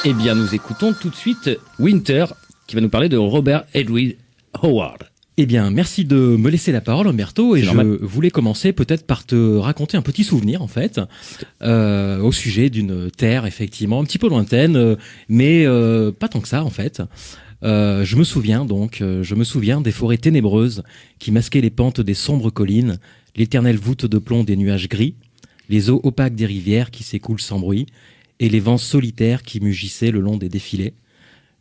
Eh bien, nous écoutons tout de suite Winter, qui va nous parler de Robert Edwin Howard. Eh bien, merci de me laisser la parole, Humberto, et C'est normal. je voulais commencer peut-être par te raconter un petit souvenir, en fait, au sujet d'une terre, effectivement, un petit peu lointaine, mais pas tant que ça, en fait. Je me souviens des forêts ténébreuses qui masquaient les pentes des sombres collines, l'éternelle voûte de plomb des nuages gris, les eaux opaques des rivières qui s'écoulent sans bruit, et les vents solitaires qui mugissaient le long des défilés.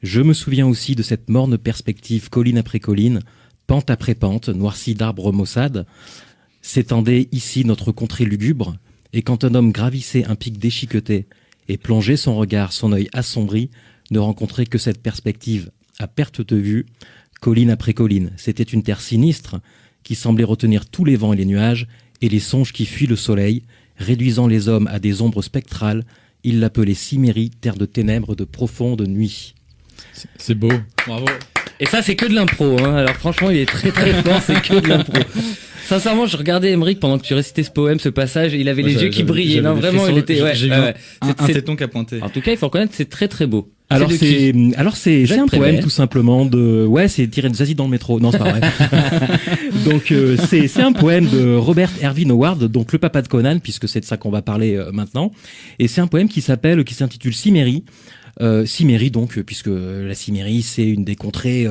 Je me souviens aussi de cette morne perspective colline après colline, pente après pente, noircie d'arbres maussades. S'étendait ici notre contrée lugubre, et quand un homme gravissait un pic déchiqueté et plongeait son regard, son œil assombri, ne rencontrait que cette perspective à perte de vue, colline après colline. C'était une terre sinistre qui semblait retenir tous les vents et les nuages et les songes qui fuient le soleil, réduisant les hommes à des ombres spectrales. Il l'appelait Cimmérie, terre de ténèbres, de profonde nuit. C'est beau, bravo. Et ça, c'est que de l'impro, hein. Alors franchement, il est très très fort, c'est que de l'impro. Sincèrement, je regardais Emeric pendant que tu récitais ce poème, ce passage, et il avait les yeux qui brillaient. Non, vraiment, il était... J'ai vu un téton qui a pointé. En tout cas, il faut reconnaître, c'est très très beau. Alors c'est un poème tout simplement c'est tiré de Zazie dans le métro. Non, c'est pas vrai. Donc c'est un poème de Robert Erwin Howard, donc le papa de Conan, puisque c'est de ça qu'on va parler maintenant. Et c'est un poème qui s'intitule Cimmérie. Cimmérie donc, puisque la Cimmérie c'est une des contrées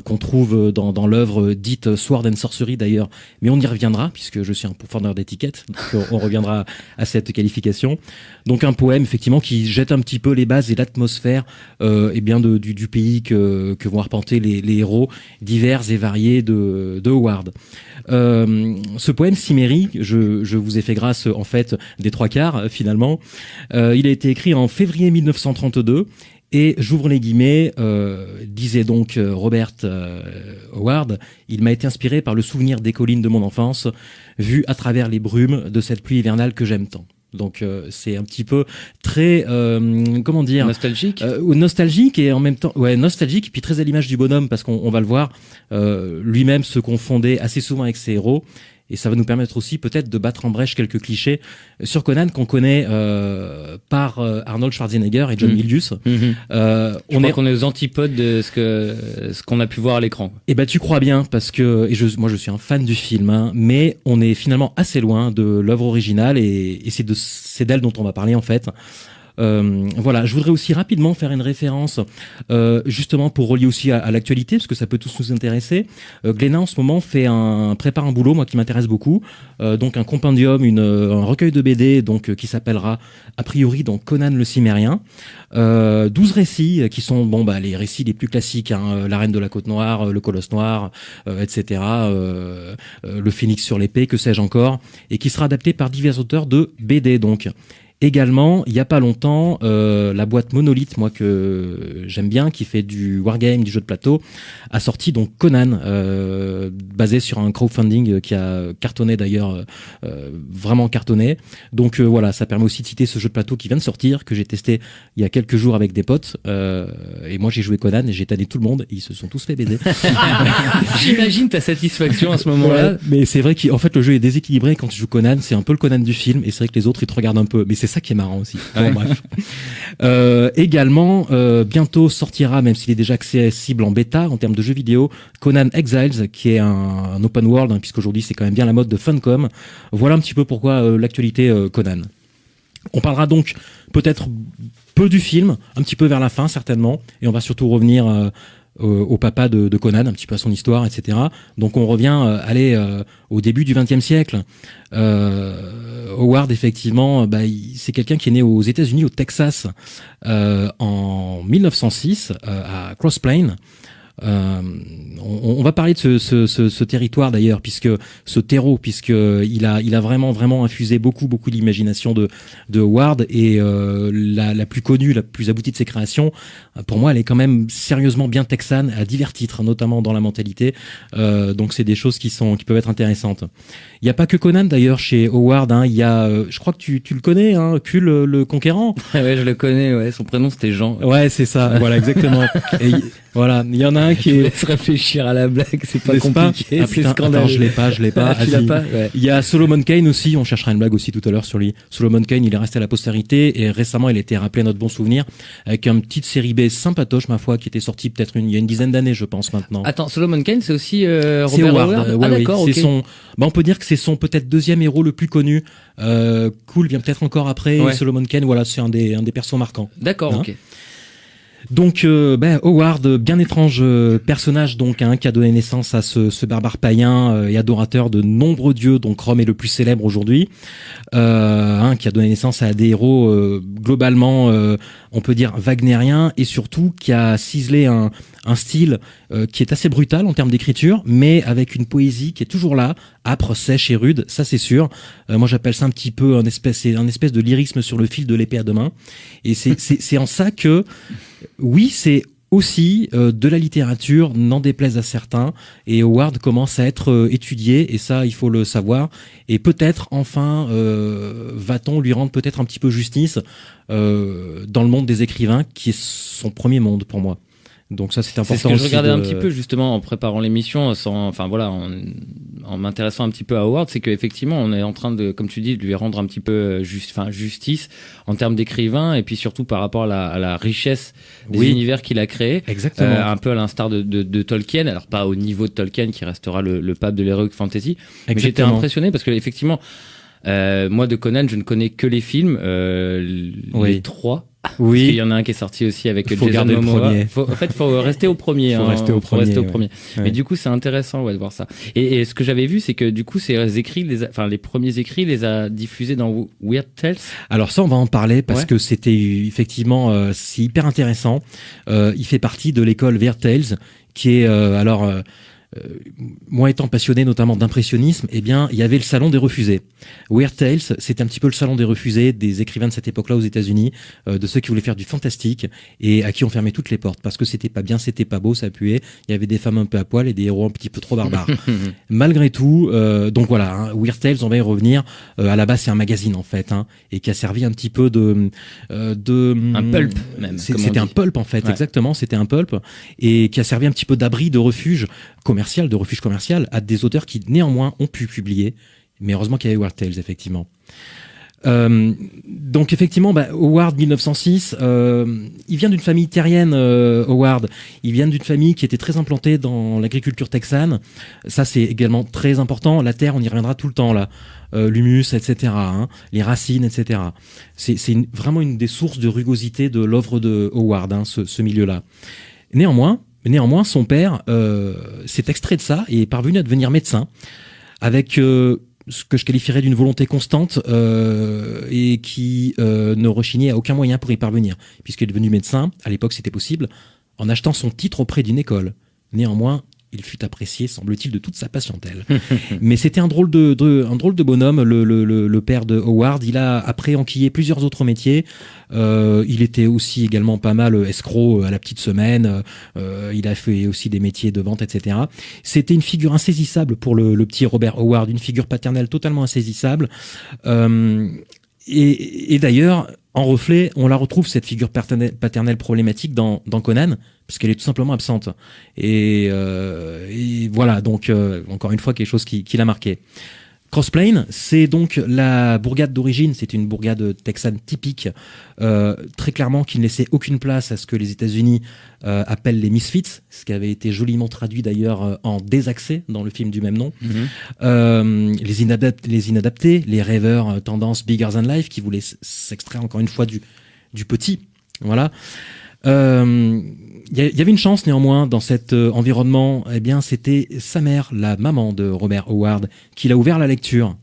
qu'on trouve dans l'œuvre dite Sword and Sorcery d'ailleurs, mais on y reviendra puisque je suis un pourfendeur d'étiquette, donc on reviendra à cette qualification. Donc un poème effectivement qui jette un petit peu les bases et l'atmosphère et bien du pays que vont arpenter les héros divers et variés de Howard. Ce poème Cimmérie, je vous ai fait grâce en fait des trois quarts finalement. Il a été écrit en février 1932 et j'ouvre les guillemets, disait donc Robert Howard, il m'a été inspiré par le souvenir des collines de mon enfance, vues à travers les brumes de cette pluie hivernale que j'aime tant. Donc c'est un petit peu très comment dire, nostalgique et en même temps nostalgique et puis très à l'image du bonhomme parce qu'on va le voir, lui-même se confondait assez souvent avec ses héros. Et ça va nous permettre aussi peut-être de battre en brèche quelques clichés sur Conan qu'on connaît par Arnold Schwarzenegger et John Milius. On est aux antipodes de ce qu'on a pu voir à l'écran. Et ben tu crois bien parce que moi je suis un fan du film, hein, mais on est finalement assez loin de l'œuvre originale et c'est d'elle dont on va parler en fait. Voilà, je voudrais aussi rapidement faire une référence justement pour relier aussi à l'actualité parce que ça peut tous nous intéresser. Glénat en ce moment prépare un boulot moi qui m'intéresse beaucoup, donc un compendium, un recueil de BD donc qui s'appellera a priori donc Conan le Cimmérien. 12 récits qui sont les récits les plus classiques, hein, la Reine de la Côte Noire, le Colosse Noir, etc. Le Phénix sur l'épée, que sais-je encore, et qui sera adapté par divers auteurs de BD donc. Également, il y a pas longtemps, la boîte Monolith, moi que j'aime bien, qui fait du wargame, du jeu de plateau, a sorti donc Conan, basé sur un crowdfunding qui a cartonné d'ailleurs, vraiment cartonné. Donc voilà, ça permet aussi de citer ce jeu de plateau qui vient de sortir, que j'ai testé il y a quelques jours avec des potes. Et moi j'ai joué Conan et j'ai tanné tout le monde, et ils se sont tous fait baiser. J'imagine ta satisfaction à ce moment-là. Ouais, mais c'est vrai qu'en fait le jeu est déséquilibré quand tu joues Conan, c'est un peu le Conan du film, et c'est vrai que les autres ils te regardent un peu, mais c'est ça qui est marrant aussi. Bon, bref. Également, bientôt sortira, même s'il est déjà accessible en bêta en termes de jeux vidéo, Conan Exiles, qui est un open world, hein, puisqu'aujourd'hui c'est quand même bien la mode de Funcom. Voilà un petit peu pourquoi l'actualité Conan. On parlera donc peut-être peu du film, un petit peu vers la fin certainement, et on va surtout revenir au papa de Conan, un petit peu à son histoire, etc. Donc on revient au début du XXe siècle. Howard, effectivement, c'est quelqu'un qui est né aux États-Unis, au Texas, en 1906, à Cross Plains. On va parler de ce territoire d'ailleurs, puisque il a vraiment infusé beaucoup d'imagination de Howard, et la plus connue, la plus aboutie de ses créations, pour moi elle est quand même sérieusement bien texane à divers titres, notamment dans la mentalité, donc c'est des choses qui peuvent être intéressantes. Il n'y a pas que Conan d'ailleurs chez Howard, hein. Il y a, je crois que tu le connais, hein, Kul le Conquérant. Ouais, je le connais, ouais, son prénom c'était Jean. Ouais, c'est ça, voilà, exactement. Et voilà, il y en a un qui est... se réfléchir à la blague, c'est pas N'est-ce compliqué, pas c'est scandaleux. Attends, je l'ai pas. Tu l'as pas, ouais. Il y a Solomon Kane aussi, on cherchera une blague aussi tout à l'heure sur lui. Solomon Kane, il est resté à la postérité et récemment il a été rappelé à notre bon souvenir avec une petite série B sympatoche, ma foi, qui était sortie peut-être il y a une dizaine d'années, je pense maintenant. Attends, Solomon Kane, c'est aussi Robert c'est Howard. Ah d'accord, c'est ok. son, on peut dire que c'est son peut-être deuxième héros le plus connu. Cool vient peut-être encore après. Ouais. Solomon Kane, voilà, c'est un des persos marquants. D'accord, Hein. ok. Donc Howard, bien étrange personnage donc qui a donné naissance à ce barbare païen et adorateur de nombreux dieux, donc Rome est le plus célèbre aujourd'hui, qui a donné naissance à des héros globalement on peut dire wagnériens et surtout qui a ciselé un style qui est assez brutal en termes d'écriture, mais avec une poésie qui est toujours là, âpre, sèche et rude, ça c'est sûr. Moi j'appelle ça un petit peu un espèce de lyrisme sur le fil de l'épée à deux mains. Et c'est en ça que, oui, c'est aussi de la littérature, n'en déplaise à certains, et Howard commence à être étudié, et ça il faut le savoir, et peut-être enfin va-t-on lui rendre peut-être un petit peu justice dans le monde des écrivains, qui est son premier monde pour moi. Donc ça c'est important. C'est ce que je aussi regardais un petit peu justement en préparant l'émission, en m'intéressant un petit peu à Howard, c'est qu'effectivement on est en train de, comme tu dis, de lui rendre un petit peu justice en termes d'écrivain et puis surtout par rapport à la richesse des univers qu'il a créés. Exactement. Un peu à l'instar de Tolkien, alors pas au niveau de Tolkien qui restera le pape de l'heroic fantasy. Exactement. Mais j'étais impressionné parce que effectivement, moi de Conan je ne connais que les films, les 3. Oui. Parce qu'il y en a un qui est sorti aussi avec faut Jason Momoa. Faut rester au premier. Faut rester au premier. Ouais. Mais du coup, c'est intéressant de voir ça. Et ce que j'avais vu, c'est que du coup, ces écrits, les premiers écrits, les a diffusés dans Weird Tales. Alors ça, on va en parler parce que c'était effectivement c'est hyper intéressant. Il fait partie de l'école Weird Tales, qui est moi étant passionné notamment d'impressionnisme, eh bien, il y avait le salon des refusés. Weird Tales, c'était un petit peu le salon des refusés des écrivains de cette époque-là aux États-Unis, de ceux qui voulaient faire du fantastique et à qui on fermait toutes les portes parce que c'était pas bien, c'était pas beau, ça puait. Il y avait des femmes un peu à poil et des héros un petit peu trop barbares. Malgré tout, donc voilà, Weird Tales, on va y revenir. À la base, c'est un magazine en fait, et qui a servi un petit peu de un pulp même. C'était un pulp en fait, exactement. C'était un pulp et qui a servi un petit peu d'abri, de refuge commercial à des auteurs qui néanmoins ont pu publier, mais heureusement qu'il y avait Weird Tales effectivement. Donc effectivement, Howard 1906, il vient d'une famille terrienne. Howard, il vient d'une famille qui était très implantée dans l'agriculture texane. Ça c'est également très important. La terre, on y reviendra tout le temps là. L'humus, etc. Les racines, etc. C'est vraiment une des sources de rugosité de l'œuvre de Howard, ce milieu-là. Néanmoins, son père s'est extrait de ça et est parvenu à devenir médecin avec ce que je qualifierais d'une volonté constante et qui ne rechignait à aucun moyen pour y parvenir, puisqu'il est devenu médecin, à l'époque c'était possible, en achetant son titre auprès d'une école. Néanmoins, il fut apprécié, semble-t-il, de toute sa patientèle. Mais c'était un drôle de bonhomme, le père de Howard. Il a après enquillé plusieurs autres métiers. Il était aussi également pas mal escroc à la petite semaine. Il a fait aussi des métiers de vente, etc. C'était une figure insaisissable pour le petit Robert Howard, une figure paternelle totalement insaisissable. Et d'ailleurs, en reflet, on la retrouve, cette figure paternelle problématique dans Conan, parce qu'elle est tout simplement absente. Et voilà, donc encore une fois, quelque chose qui l'a marqué. Crossplane, c'est donc la bourgade d'origine, c'est une bourgade texane typique, très clairement qui ne laissait aucune place à ce que les États-Unis appellent les misfits, ce qui avait été joliment traduit d'ailleurs en désaccès dans le film du même nom. Les inadaptés, les rêveurs tendance bigger than life qui voulaient s'extraire encore une fois du petit. Voilà. Il y avait une chance néanmoins dans cet environnement. Eh bien, c'était sa mère, la maman de Robert Howard, qui l'a ouvert la lecture.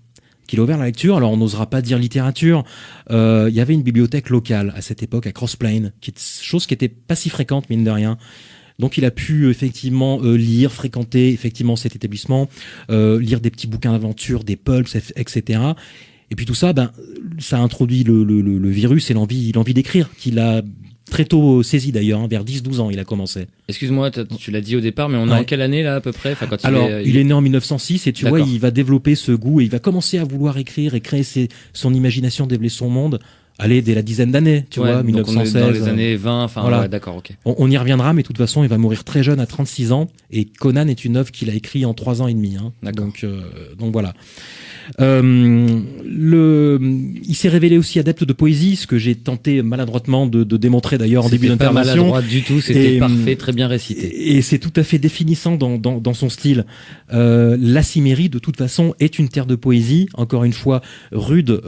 Alors, on n'osera pas dire littérature. Il y avait une bibliothèque locale à cette époque à Crossplane, chose qui était pas si fréquente mine de rien. Donc, il a pu effectivement lire, fréquenter effectivement cet établissement, lire des petits bouquins d'aventure, des pulps, etc. Et puis tout ça, ça a introduit le virus et l'envie d'écrire qu'il a très tôt saisi d'ailleurs, vers 10-12 ans il a commencé. Excuse-moi, tu l'as dit au départ, mais on est en quelle année là à peu près? Quand Alors, il est né en 1906 et tu vois, il va développer ce goût et il va commencer à vouloir écrire et créer son imagination, développer son monde dès la dizaine d'années, tu vois, 1916. Donc on est dans les années 20, enfin, voilà. Ouais, d'accord, ok. On y reviendra, mais de toute façon, il va mourir très jeune, à 36 ans, et Conan est une œuvre qu'il a écrite en 3 ans et demi. Donc voilà. Il s'est révélé aussi adepte de poésie, ce que j'ai tenté maladroitement de démontrer d'ailleurs en début d'intervention. C'était pas maladroit du tout, c'était parfait, très bien récité. Et c'est tout à fait définissant dans son style. La Cimmérie, de toute façon, est une terre de poésie, encore une fois rude,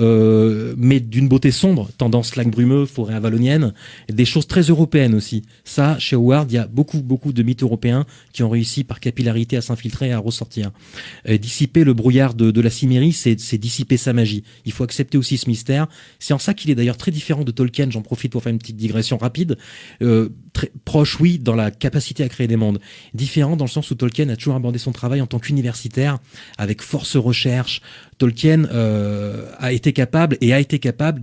mais d'une beauté sombre, tendance lac brumeux, forêt avalonienne, des choses très européennes aussi. Ça, chez Howard, il y a beaucoup de mythes européens qui ont réussi par capillarité à s'infiltrer et à ressortir. Dissiper le brouillard de la Cimmérie, c'est dissiper sa magie. Il faut accepter aussi ce mystère. C'est en ça qu'il est d'ailleurs très différent de Tolkien. J'en profite pour faire une petite digression rapide. Très proche, oui, dans la capacité à créer des mondes. Différent dans le sens où Tolkien a toujours abordé son travail en tant qu'universitaire, avec force recherche. Tolkien a été capable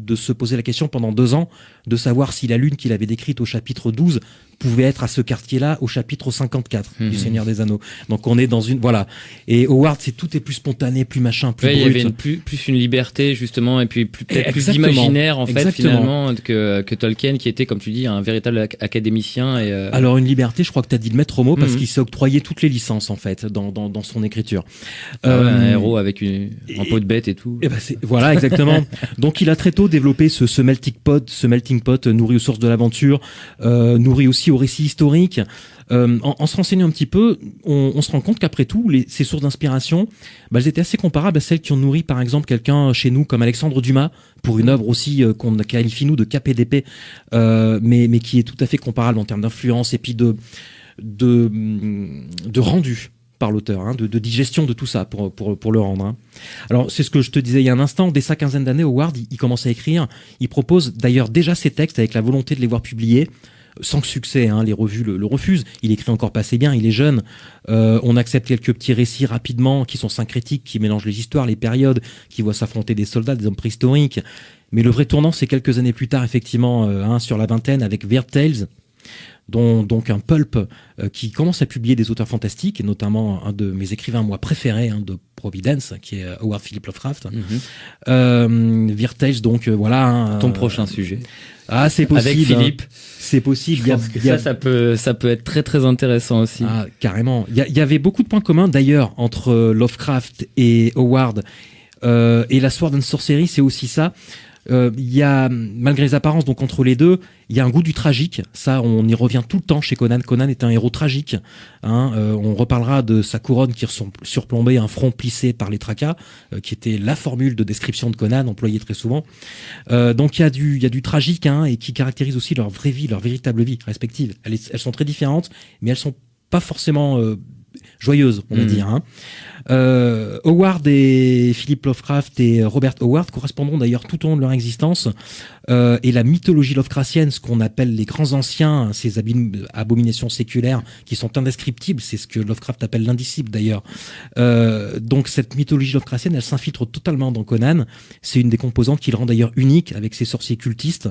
de se poser la question pendant 2 ans de savoir si la lune qu'il avait décrite au chapitre 12 pouvait être à ce quartier-là au chapitre 54 du Seigneur des Anneaux. Donc on est dans une... Voilà. Et Howard, tout est plus spontané, plus machin, plus brut. Il y avait plus une liberté, justement, et puis peut-être plus d'imaginaire, en fait, finalement, que Tolkien, qui était, comme tu dis, un véritable académicien. Alors une liberté, je crois que tu as dit le maître mot, parce qu'il s'est octroyé toutes les licences, en fait, dans son écriture. Un héros avec un pot de bête et tout. Et voilà, exactement. Donc il a très tôt développé ce melting pot nourri aux sources de l'aventure, nourri aussi au récit historique. En se renseignant un petit peu, on se rend compte qu'après tout, ces sources d'inspiration, elles étaient assez comparables à celles qui ont nourri, par exemple, quelqu'un chez nous comme Alexandre Dumas, pour une œuvre aussi qu'on qualifie nous de cap et d'épée, mais qui est tout à fait comparable en termes d'influence et puis de rendu par l'auteur, de digestion de tout ça pour le rendre. Alors c'est ce que je te disais il y a un instant, dès sa quinzaine d'années, Howard, il commence à écrire, il propose d'ailleurs déjà ses textes avec la volonté de les voir publiés, sans succès, les revues le refusent, il écrit encore pas assez bien, il est jeune, on accepte quelques petits récits rapidement qui sont syncrétiques, qui mélangent les histoires, les périodes, qui voient s'affronter des soldats, des hommes préhistoriques, mais le vrai tournant c'est quelques années plus tard effectivement, sur la vingtaine avec Weird Tales, donc un pulp qui commence à publier des auteurs fantastiques, et notamment un de mes écrivains moi préférés de Providence, qui est Howard Philip Lovecraft. Weird Tales, donc voilà. Ton prochain sujet. Ah, c'est possible. Avec Philippe. C'est possible. Ça peut être très très intéressant aussi. Ah, carrément. Il y avait beaucoup de points communs d'ailleurs entre Lovecraft et Howard, et la Sword and Sorcery, c'est aussi ça. Il y a, malgré les apparences, donc entre les deux, il y a un goût du tragique. Ça, on y revient tout le temps chez Conan. Conan est un héros tragique. On reparlera de sa couronne qui surplombait un front plissé par les tracas, qui était la formule de description de Conan employée très souvent. Donc il y a du tragique, et qui caractérise aussi leur vraie vie, leur véritable vie respective. Elles sont très différentes, mais elles sont pas forcément joyeuses, on va dire. Howard et Philip Lovecraft et Robert Howard correspondront d'ailleurs tout au long de leur existence, et la mythologie lovecraftienne, ce qu'on appelle les grands anciens, ces abominations séculaires qui sont indescriptibles, c'est ce que Lovecraft appelle l'indicible d'ailleurs. Donc cette mythologie lovecraftienne, elle s'infiltre totalement dans Conan. C'est une des composantes qui le rend d'ailleurs unique, avec ses sorciers cultistes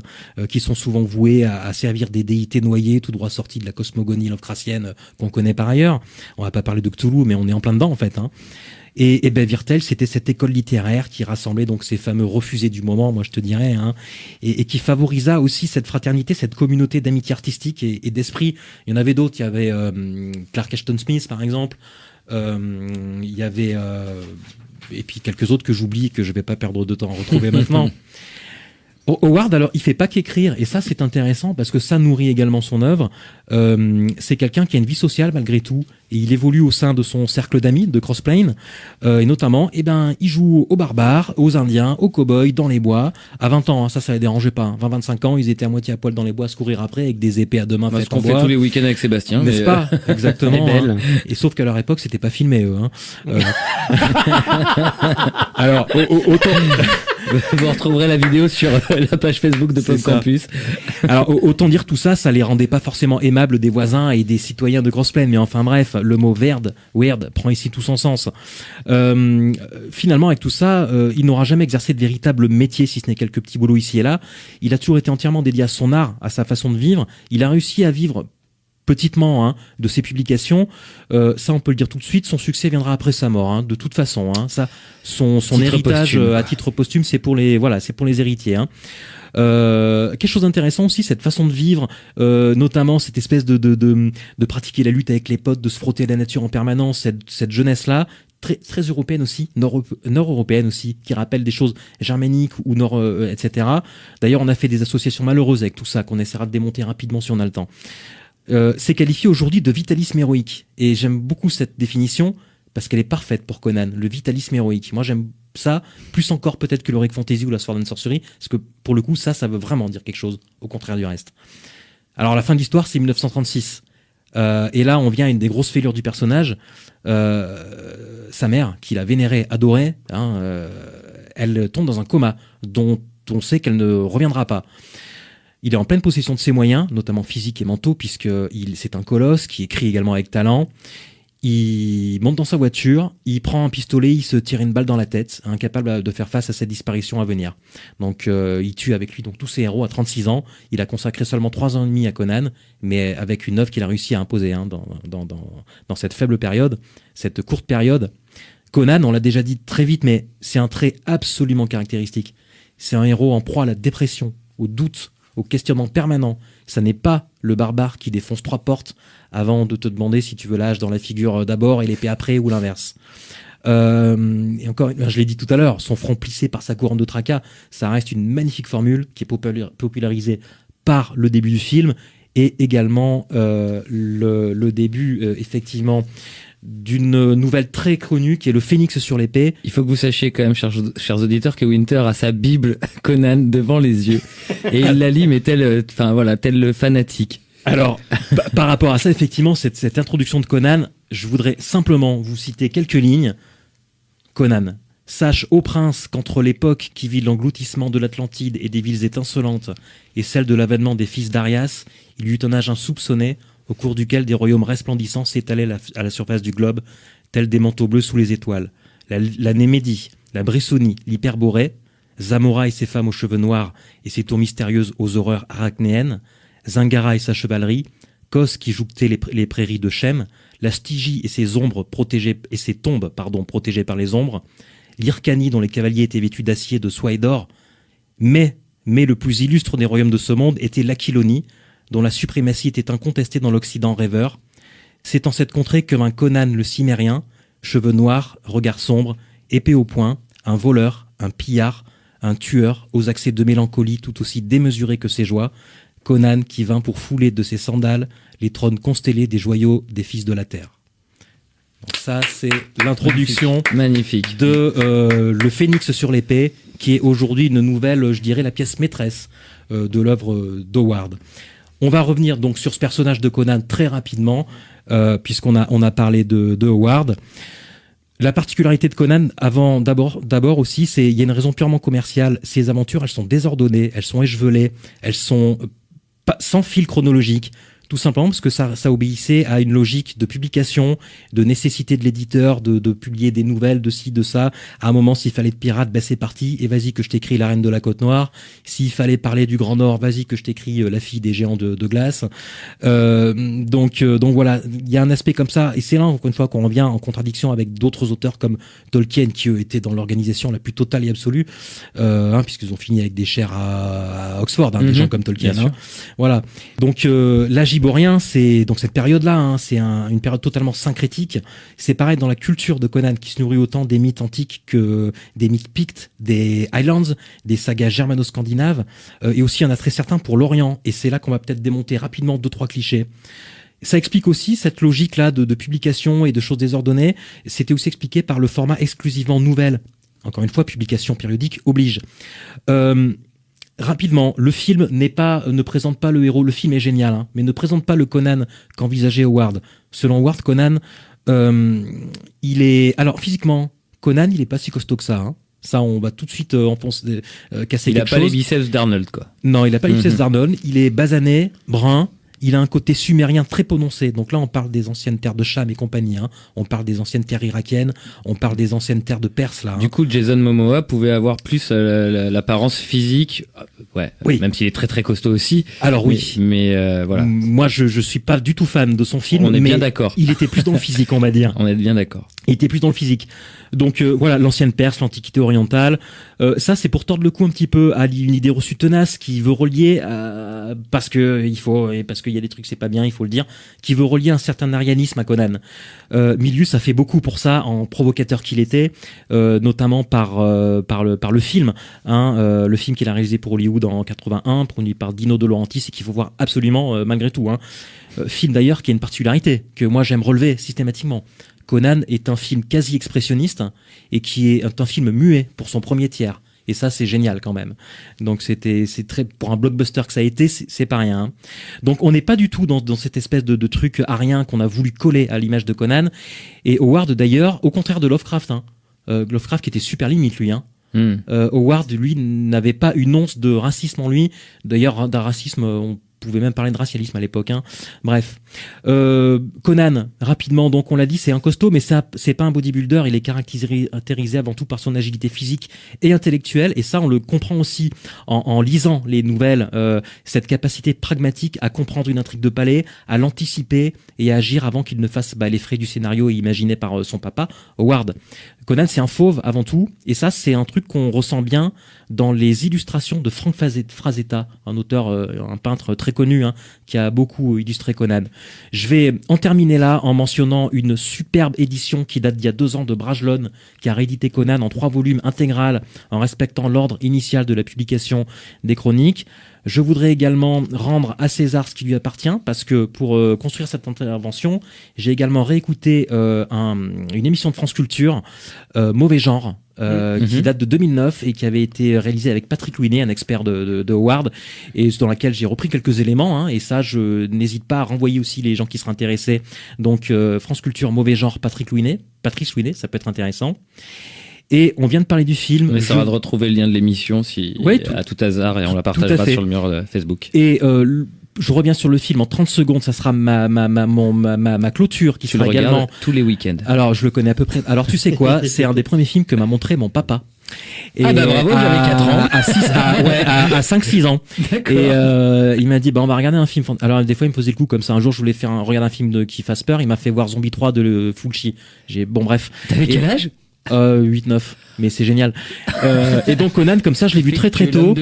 qui sont souvent voués à servir des déités noyées, tout droit sorties de la cosmogonie lovecraftienne qu'on connaît par ailleurs. On va pas parler de Cthulhu, mais on est en plein dedans en fait. Et Weird Tales, c'était cette école littéraire qui rassemblait donc ces fameux refusés du moment, moi je te dirais, et qui favorisa aussi cette fraternité, cette communauté d'amitié artistique et d'esprit. Il y en avait d'autres, il y avait Clark Ashton Smith par exemple, il y avait et puis quelques autres que j'oublie, que je vais pas perdre de temps à retrouver maintenant. Howard, alors, il fait pas qu'écrire, et ça c'est intéressant parce que ça nourrit également son œuvre. C'est quelqu'un qui a une vie sociale malgré tout, et il évolue au sein de son cercle d'amis de Crossplane, et notamment, il joue aux barbares, aux indiens, aux cow-boys, dans les bois. À 20 ans, ça les dérangeait pas. 20-25 ans, ils étaient à moitié à poil dans les bois à se courir après avec des épées à deux mains faites en bois. Ce qu'on fait tous les week-ends avec Sébastien. N'est-ce pas? Exactement. Et sauf qu'à leur époque, c'était pas filmé, eux. Alors, autant... Vous retrouverez la vidéo sur la page Facebook de Pop Campus. Alors autant dire tout ça, ça les rendait pas forcément aimables des voisins et des citoyens de Crossplane, mais enfin bref, le mot weird prend ici tout son sens. Finalement, avec tout ça, il n'aura jamais exercé de véritable métier, si ce n'est quelques petits boulots ici et là. Il a toujours été entièrement dédié à son art, à sa façon de vivre. Il a réussi à vivre petitement de ses publications, ça on peut le dire tout de suite, son succès viendra après sa mort, de toute façon. Ça, son héritage posthume, à titre posthume, c'est pour les héritiers. Quelque chose d'intéressant aussi, cette façon de vivre, notamment cette espèce de pratiquer la lutte avec les potes, de se frotter à la nature en permanence, cette jeunesse-là, très européenne aussi, nord-européenne aussi, qui rappelle des choses germaniques ou etc. D'ailleurs, on a fait des associations malheureuses avec tout ça, qu'on essaiera de démonter rapidement si on a le temps. C'est qualifié aujourd'hui de vitalisme héroïque. Et j'aime beaucoup cette définition parce qu'elle est parfaite pour Conan, le vitalisme héroïque. Moi, j'aime ça, plus encore peut-être que l'Heroic Fantasy ou la Sword and Sorcery, parce que pour le coup, ça veut vraiment dire quelque chose, au contraire du reste. Alors, la fin de l'histoire, c'est 1936. Et là, on vient à une des grosses fêlures du personnage. Sa mère, qu'il a vénérée, adorée, elle tombe dans un coma dont on sait qu'elle ne reviendra pas. Il est en pleine possession de ses moyens, notamment physiques et mentaux, puisque c'est un colosse qui écrit également avec talent. Il monte dans sa voiture, il prend un pistolet, il se tire une balle dans la tête, incapable de faire face à cette disparition à venir. Donc il tue avec lui tous ses héros à 36 ans. Il a consacré seulement 3 ans et demi à Conan, mais avec une œuvre qu'il a réussi à imposer dans cette faible période, cette courte période. Conan, on l'a déjà dit très vite, mais c'est un trait absolument caractéristique. C'est un héros en proie à la dépression, au doute, au questionnement permanent. Ça n'est pas le barbare qui défonce 3 portes avant de te demander si tu veux l'âge dans la figure d'abord et l'épée après ou l'inverse. Et encore, je l'ai dit tout à l'heure, son front plissé par sa couronne de tracas, ça reste une magnifique formule qui est popularisée par le début du film et également le début, effectivement, d'une nouvelle très connue qui est le Phénix sur l'épée. Il faut que vous sachiez quand même, chers auditeurs, que Winter a sa Bible Conan devant les yeux et il la lit mais tel le fanatique. Alors, par rapport à ça, effectivement, cette introduction de Conan, je voudrais simplement vous citer quelques lignes. Conan, sache, ô prince, qu'entre l'époque qui vit l'engloutissement de l'Atlantide et des villes étincelantes et celle de l'avènement des fils d'Arias, il y eut un âge insoupçonné au cours duquel des royaumes resplendissants s'étalaient à la surface du globe, tels des manteaux bleus sous les étoiles. La Némédie, la Brissonie, l'Hyperborée, Zamora et ses femmes aux cheveux noirs et ses tours mystérieuses aux horreurs arachnéennes, Zingara et sa chevalerie, Kos qui jouxtait les prairies de Shem, la Stygie et ses tombes protégées par les ombres, l'Hyrcanie dont les cavaliers étaient vêtus d'acier, de soie et d'or, mais le plus illustre des royaumes de ce monde était l'Aquilonie, dont la suprématie était incontestée dans l'Occident rêveur. C'est en cette contrée que vint Conan le Cimérien, cheveux noirs, regard sombre, épée au poing, un voleur, un pillard, un tueur, aux accès de mélancolie tout aussi démesurés que ses joies, Conan qui vint pour fouler de ses sandales les trônes constellés des joyaux des fils de la terre. Donc ça, c'est l'introduction magnifique de le Phénix sur l'épée, qui est aujourd'hui une nouvelle, je dirais, la pièce maîtresse de l'œuvre d'Howard. On va revenir donc sur ce personnage de Conan très rapidement, puisqu'on a parlé de Howard. La particularité de Conan, d'abord aussi, il y a une raison purement commerciale. Ses aventures, elles sont désordonnées, elles sont échevelées, elles sont sans fil chronologique. Tout simplement parce que ça obéissait à une logique de publication, de nécessité de l'éditeur de publier des nouvelles de ci, de ça. À un moment, s'il fallait de pirates, c'est parti. Et vas-y que je t'écris La Reine de la Côte Noire. S'il fallait parler du Grand Nord, vas-y que je t'écris La Fille des géants de glace. Donc voilà, il y a un aspect comme ça. Et c'est là, encore une fois, qu'on revient en contradiction avec d'autres auteurs comme Tolkien, qui eux étaient dans l'organisation la plus totale et absolue, puisqu'ils ont fini avec des chaires à Oxford, des gens comme Tolkien. Voilà. Donc là, Giborien, c'est donc cette période-là, c'est une période totalement syncrétique. C'est pareil dans la culture de Conan, qui se nourrit autant des mythes antiques que des mythes pictes, des Highlands, des sagas germano-scandinaves, et aussi il y en a très certains pour l'Orient. Et c'est là qu'on va peut-être démonter rapidement 2-3 clichés. Ça explique aussi cette logique-là de publication et de choses désordonnées. C'était aussi expliqué par le format exclusivement nouvelle. Encore une fois, publication périodique oblige. Rapidement, le film ne présente pas le héros. Le film est génial, mais ne présente pas le Conan qu'envisageait Howard. Selon Howard, Conan, il est... Alors, physiquement, Conan, il est pas si costaud que ça. Ça, on va tout de suite casser quelque chose. Il a pas les biceps d'Arnold, quoi. Non, il a pas les biceps d'Arnold. Il est basané, brun. il a un côté sumérien très prononcé. Donc là, on parle des anciennes terres de Cham et compagnie. On parle des anciennes terres irakiennes. On parle des anciennes terres de Perse. Là. Du coup, Jason Momoa pouvait avoir plus l'apparence physique. Oui. Même s'il est très très costaud aussi. Alors oui. Mais voilà. Moi, je suis pas du tout fan de son film. On est bien d'accord. Il était plus dans le physique, on va dire. On est bien d'accord. Il était plus dans le physique. Donc voilà, l'ancienne Perse, l'Antiquité orientale. Ça, c'est pour tordre le cou un petit peu à une idée reçue tenace qui veut relier, parce qu'il y a des trucs c'est pas bien, il faut le dire, qui veut relier un certain arianisme à Conan. Milius a fait beaucoup pour ça, en provocateur qu'il était, notamment par le film, le film qu'il a réalisé pour Hollywood en 81, produit par Dino De Laurentiis, et qu'il faut voir absolument malgré tout. Film d'ailleurs qui a une particularité que moi j'aime relever systématiquement. Conan est un film quasi expressionniste et qui est un film muet pour son premier tiers. Et ça, c'est génial quand même. Donc c'est très, pour un blockbuster que ça a été, c'est pas rien. Donc on n'est pas du tout dans cette espèce de truc arien qu'on a voulu coller à l'image de Conan. Et Howard d'ailleurs, au contraire de Lovecraft, Lovecraft qui était super limite lui. Howard lui n'avait pas une once de racisme en lui. D'ailleurs, d'un racisme, on pouvait même parler de racialisme à l'époque. Bref, Conan, rapidement, donc on l'a dit, c'est un costaud, mais c'est pas un bodybuilder. Il est caractérisé avant tout par son agilité physique et intellectuelle, et ça on le comprend aussi en lisant les nouvelles. Cette capacité pragmatique à comprendre une intrigue de palais, à l'anticiper et à agir avant qu'il ne fasse les frais du scénario imaginé par son papa Howard. Conan, c'est un fauve avant tout, et ça c'est un truc qu'on ressent bien dans les illustrations de Frank Frazetta, un auteur, un peintre très connu, qui a beaucoup illustré Conan. Je vais en terminer là en mentionnant une superbe édition qui date d'il y a 2 ans de Brajlon, qui a réédité Conan en 3 volumes intégral en respectant l'ordre initial de la publication des chroniques. Je voudrais également rendre à César ce qui lui appartient, parce que pour construire cette intervention, j'ai également réécouté une émission de France Culture, Mauvais Genre, qui date de 2009 et qui avait été réalisée avec Patrick Louinet, un expert de Howard, et dans laquelle j'ai repris quelques éléments, et ça je n'hésite pas à renvoyer aussi les gens qui seraient intéressés. Donc France Culture, Mauvais Genre, Patrice Louinet, ça peut être intéressant. Et on vient de parler du film. Mais ça va de retrouver le lien de l'émission à tout hasard, et on la partagera sur le mur de Facebook. Et je reviens sur le film en 30 secondes, ça sera ma clôture qui sera également tous les week-ends. Alors je le connais à peu près. Alors tu sais quoi, c'est un des premiers films que m'a montré mon papa. Et bravo, j'avais 4 ans. À 5-6 ans. D'accord. Et il m'a dit, on va regarder un film. Alors, des fois, il me faisait le coup comme ça. Un jour, je voulais regarder un film qui fasse peur. Il m'a fait voir Zombie 3 de Fulci. Bref. T'avais quel âge? 8-9, mais c'est génial. Et donc Conan, comme ça, je l'ai vu très tôt.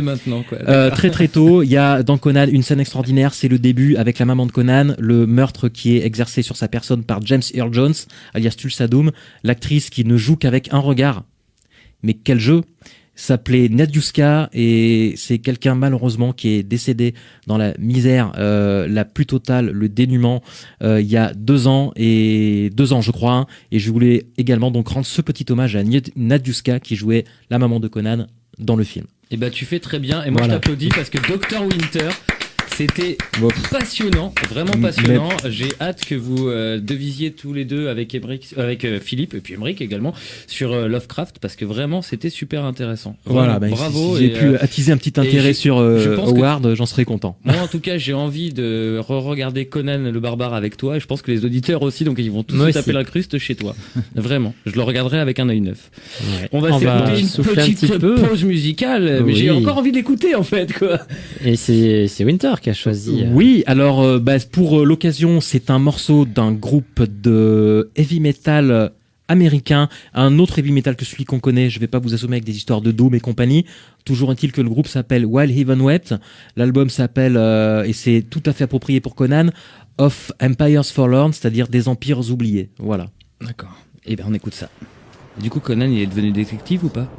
Très tôt. Il y a dans Conan une scène extraordinaire, c'est le début avec la maman de Conan, le meurtre qui est exercé sur sa personne par James Earl Jones, alias Tulsadum, l'actrice qui ne joue qu'avec un regard. Mais quel jeu! S'appelait Nadiuska, et c'est quelqu'un malheureusement qui est décédé dans la misère la plus totale, le dénuement, il y a 2 ans je crois, et je voulais également donc rendre ce petit hommage à Nadiuska qui jouait la maman de Conan dans le film. Et tu fais très bien, et moi je t'applaudis parce que Dr Winter, c'était passionnant, vraiment passionnant. J'ai hâte que vous devisiez tous les deux avec Philippe et puis Emric également sur Lovecraft, parce que vraiment c'était super intéressant. Vraiment, bravo. Si j'ai pu attiser un petit intérêt sur Howard, j'en serais content. Moi en tout cas j'ai envie de re-regarder Conan le barbare avec toi, et je pense que les auditeurs aussi, donc ils vont tous se taper l'incruste chez toi. Vraiment, je le regarderai avec un œil neuf. Ouais. On va s'écouter une petite pause musicale, mais j'ai encore envie d'écouter en fait quoi. Et c'est Winter qui a choisi. Oui, alors pour l'occasion, c'est un morceau d'un groupe de heavy metal américain, un autre heavy metal que celui qu'on connaît. Je vais pas vous assommer avec des histoires de Doom et compagnie. Toujours est-il que le groupe s'appelle While Heaven Wept. L'album s'appelle, et c'est tout à fait approprié pour Conan, Of Empires Forlorn, c'est-à-dire des empires oubliés. Voilà. D'accord. Et on écoute ça. Du coup, Conan, il est devenu détective ou pas?